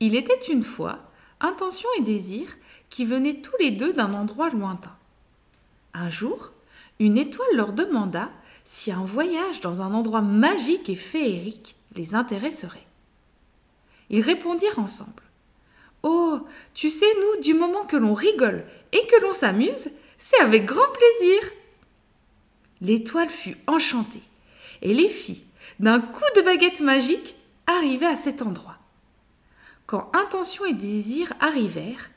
Il était une fois Intention et Désir qui venaient tous les deux d'un endroit lointain. Un jour, une étoile leur demanda si un voyage dans un endroit magique et féerique les intéresserait. Ils répondirent ensemble. « Oh, tu sais, nous, du moment que l'on rigole et que l'on s'amuse, c'est avec grand plaisir !» L'étoile fut enchantée et les fit, d'un coup de baguette magique, arriver à cet endroit. Quand Intention et Désir arrivèrent,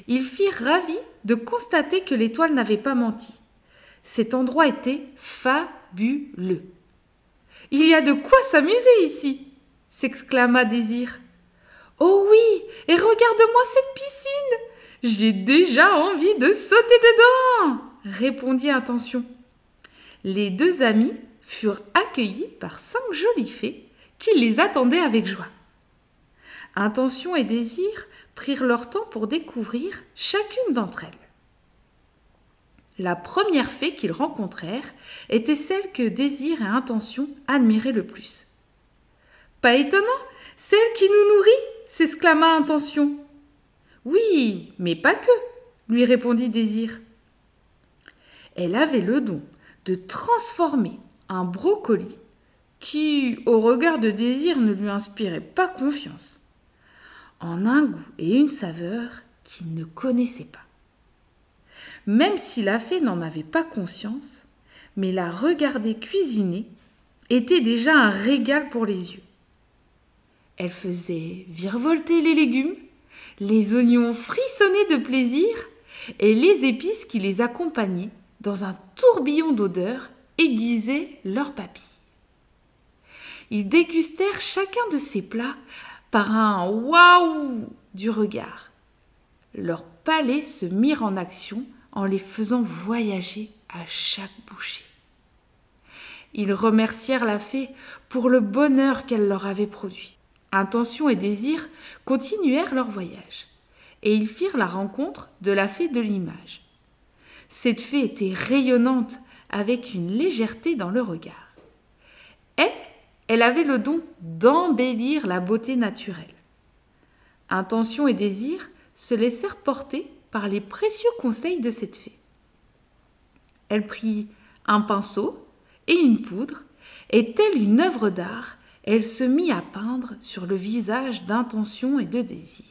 ils firent ravis de constater que l'étoile n'avait pas menti. Cet endroit était fabuleux. « Il y a de quoi s'amuser ici !» s'exclama Désir. « Oh oui, et regarde-moi cette piscine! J'ai déjà envie de sauter dedans !» répondit Intention. Les deux amis furent accueillis par 5 jolies fées qui les attendaient avec joie. Intention et Désir prirent leur temps pour découvrir chacune d'entre elles. La première fée qu'ils rencontrèrent était celle que Désir et Intention admiraient le plus. « Pas étonnant, celle qui nous nourrit !» s'exclama Intention. « Oui, mais pas que !» lui répondit Désir. Elle avait le don de transformer un brocoli qui, au regard de Désir, ne lui inspirait pas confiance, en un goût et une saveur qu'il ne connaissait pas. Même si la fée n'en avait pas conscience, mais la regarder cuisiner était déjà un régal pour les yeux. Elle faisait virevolter les légumes, les oignons frissonnaient de plaisir et les épices qui les accompagnaient dans un tourbillon d'odeurs aiguisaient leurs papilles. Ils dégustèrent chacun de ces plats par un « waouh » du regard. Leurs palais se mirent en action en les faisant voyager à chaque bouchée. Ils remercièrent la fée pour le bonheur qu'elle leur avait produit. Intention et Désir continuèrent leur voyage et ils firent la rencontre de la fée de l'image. Cette fée était rayonnante avec une légèreté dans le regard. Elle avait le don d'embellir la beauté naturelle. Intention et Désir se laissèrent porter par les précieux conseils de cette fée. Elle prit un pinceau et une poudre, et telle une œuvre d'art, elle se mit à peindre sur le visage d'Intention et de Désir.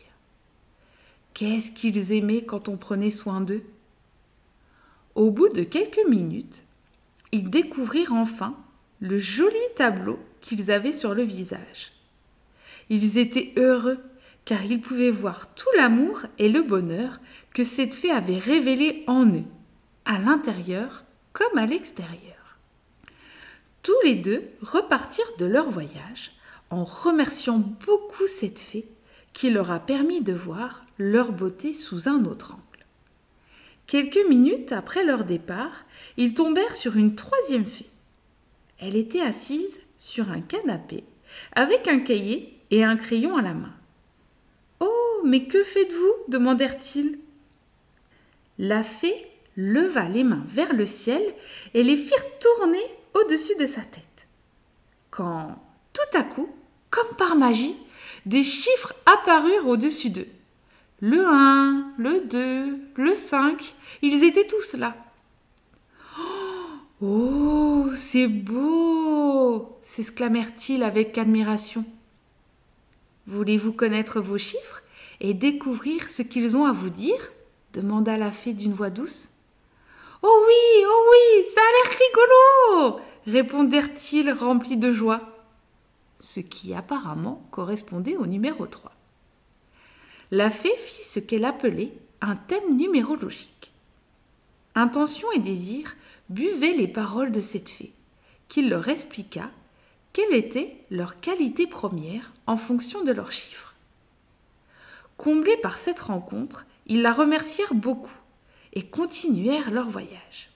Qu'est-ce qu'ils aimaient quand on prenait soin d'eux? Au bout de quelques minutes, ils découvrirent enfin le joli tableau qu'ils avaient sur le visage. Ils étaient heureux car ils pouvaient voir tout l'amour et le bonheur que cette fée avait révélé en eux, à l'intérieur comme à l'extérieur. Tous les deux repartirent de leur voyage en remerciant beaucoup cette fée qui leur a permis de voir leur beauté sous un autre angle. Quelques minutes après leur départ, ils tombèrent sur une troisième fée. Elle était assise sur un canapé avec un cahier et un crayon à la main. « Oh, mais que faites-vous » demandèrent-ils. La fée leva les mains vers le ciel et les firent tourner au-dessus de sa tête. Quand, tout à coup, comme par magie, des chiffres apparurent au-dessus d'eux. Le 1, le 2, le 5, ils étaient tous là. « Oh, c'est beau !» s'exclamèrent-ils avec admiration. « Voulez-vous connaître vos chiffres et découvrir ce qu'ils ont à vous dire ?» demanda la fée d'une voix douce. « Oh oui, ça a l'air rigolo !» répondèrent-ils remplis de joie, ce qui apparemment correspondait au numéro 3. La fée fit ce qu'elle appelait un thème numérologique. Intention et Désir buvaient les paroles de cette fée, qui leur expliqua quelle était leur qualité première en fonction de leurs chiffres. Comblés par cette rencontre, ils la remercièrent beaucoup et continuèrent leur voyage.